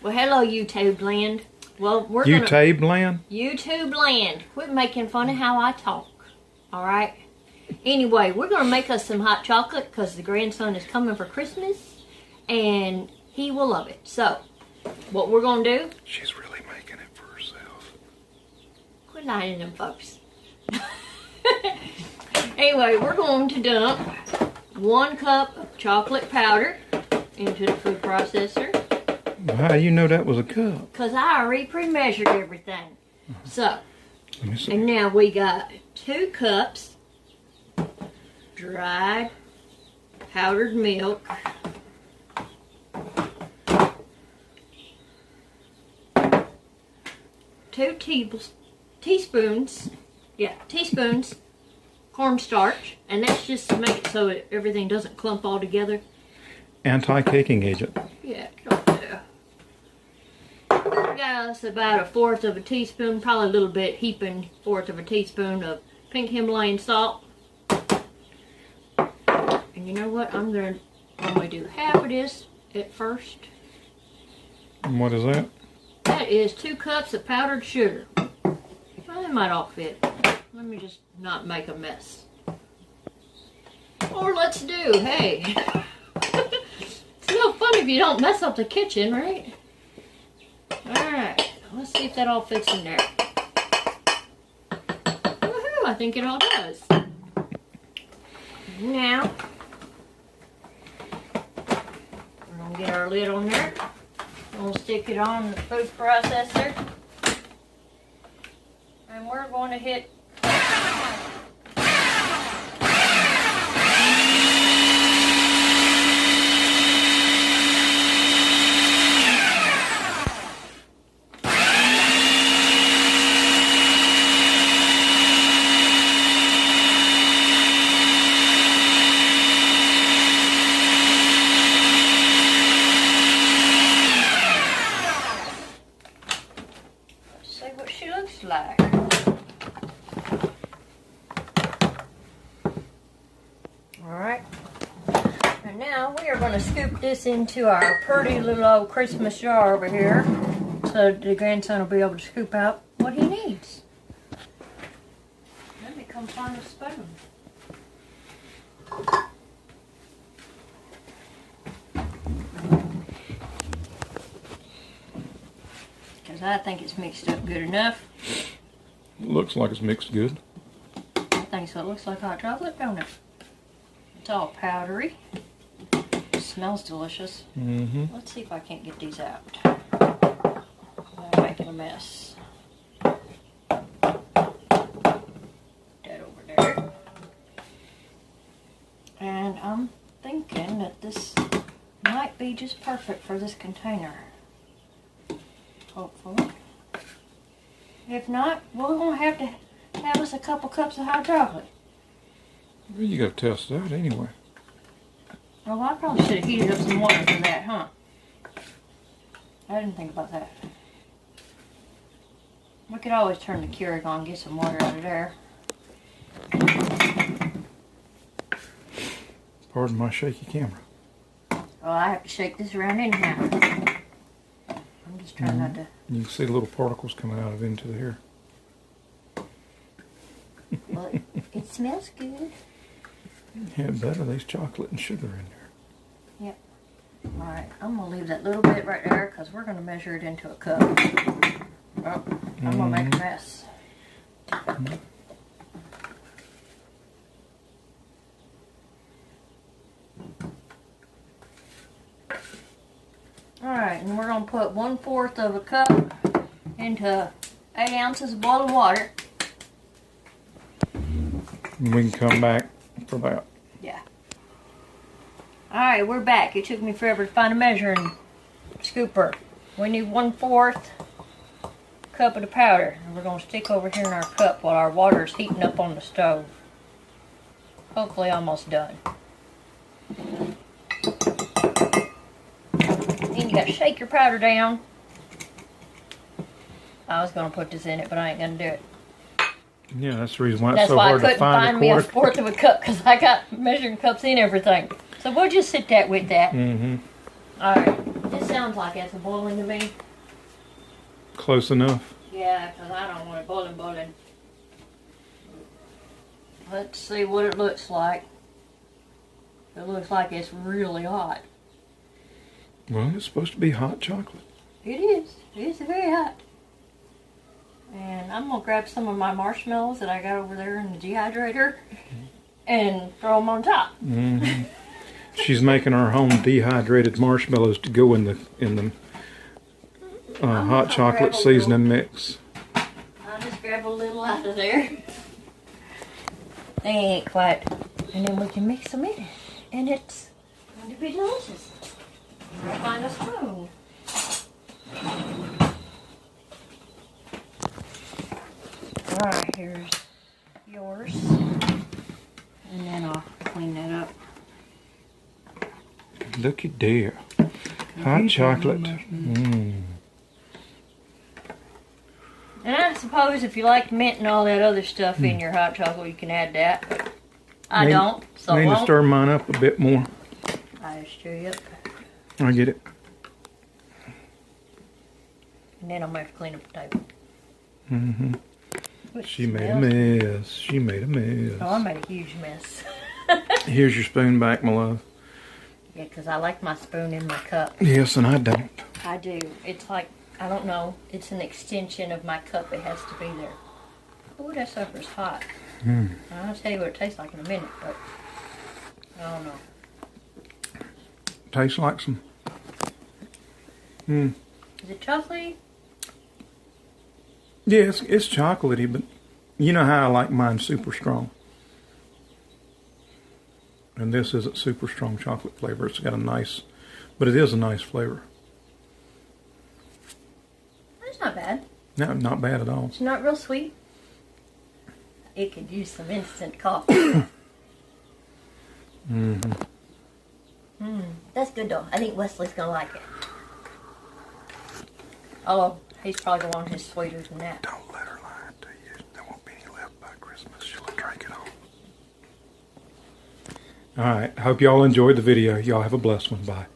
Well, hello, YouTube land. Well, we're YouTube land? YouTube land. Quit making fun of how I talk. All right? Anyway, we're going to make us some hot chocolate because the grandson is coming for Christmas, and he will love it. So, what we're going to do... She's really making it for herself. Quit lying to them folks. Anyway, we're going to dump 1 cup of chocolate powder into the food processor. How do you know that was a cup? Because I already pre-measured everything. So, let me see. And now we got 2 cups dried powdered milk. 2 teaspoons cornstarch, and that's just to make it so everything doesn't clump all together. Anti-caking agent. Yeah, don't do. We got us about 1/4 of a teaspoon, probably a little bit heaping 1/4 of a teaspoon of pink Himalayan salt. And you know what? I'm going to only do half of this at first. And what is that? That is 2 cups of powdered sugar. Well, they might all fit. Let me just not make a mess. Or let's do, hey. It's no fun if you don't mess up the kitchen, right? Alright, let's see if that all fits in there. Woohoo, I think it all does. Now, we're going to get our lid on there. We'll stick it on the food processor. And we're going to hit like. Alright. And now we are going to scoop this into our pretty little old Christmas jar over here so the grandson will be able to scoop out what he needs. Let me come find a spoon. Because I think it's mixed up good enough. Looks like it's mixed good. I think so. It looks like hot chocolate, don't it? It's all powdery. It smells delicious. Mm-hmm. Let's see if I can't get these out. I'm making a mess. That over there. And I'm thinking that this might be just perfect for this container. Hopefully. If not, we're going to have us a couple cups of hot chocolate. Well, you got to test that anyway. Oh, I probably should have heated up some water for that, huh? I didn't think about that. We could always turn the Keurig on and get some water out of there. Pardon my shaky camera. Well, I have to shake this around anyhow. I'm just trying not to... You can see little particles coming out of into here. Well, it smells good. Yeah, better. There's chocolate and sugar in there. Yep. Alright, I'm going to leave that little bit right there because we're going to measure it into a cup. Oh, I'm going to make a mess. Alright, and we're going to put 1/4 of a cup into 8 ounces of boiling water. And we can come back for that. Yeah. Alright, we're back. It took me forever to find a measuring scooper. We need 1/4 cup of the powder. And we're going to stick over here in our cup while our water is heating up on the stove. Hopefully almost done. Then you got to shake your powder down. I was going to put this in it, but I ain't going to do it. Yeah, that's the reason why it's That's so why I hard to couldn't find find me a 1/4 of a cup because I got measuring cups in everything. So we'll just sit that with that. Mm-hmm. Alright, this sounds like it's boiling to me. Close enough. Yeah, because I don't want it boiling. Let's see what it looks like. It looks like it's really hot. Well, it's supposed to be hot chocolate. It is. It's very hot. And I'm going to grab some of my marshmallows that I got over there in the dehydrator and throw them on top. Mm-hmm. She's making our home dehydrated marshmallows to go in the hot chocolate seasoning mix. I'll just grab a little out of there. They ain't quite. And then we can mix them in. And it's going to be delicious. I'll find a spoon. Alright, here's yours. And then I'll clean that up. Looky there. Hot chocolate. Mm. And I suppose if you like mint and all that other stuff in your hot chocolate, you can add that. But I don't, so I need to won't. stir mine up a bit more. I stir you up. I get it. And then I'm going to have to clean up the table. Mm-hmm. Which She made a smells- mess. She made a mess. Oh, I made a huge mess. Here's your spoon back, my love. Yeah, because I like my spoon in my cup. Yes, and I don't. I do. It's like, I don't know, it's an extension of my cup. It has to be there. Oh, that sucker's hot. Mm. I'll tell you what it tastes like in a minute, but I don't know. Tastes like some. Mm. Is it chocolatey? Yeah, it's chocolatey, but you know how I like mine super strong. And this isn't super strong chocolate flavor. It's got a nice, but it is a nice flavor. That's not bad. No, not bad at all. It's not real sweet. It could use some instant coffee. Mm-hmm. That's good though. I think Wesley's gonna like it. Oh, he's probably gonna want his sweeter than that. Don't let her lie to you. There won't be any left by Christmas. She'll drink it all. All right. Hope y'all enjoyed the video. Y'all have a blessed one. Bye.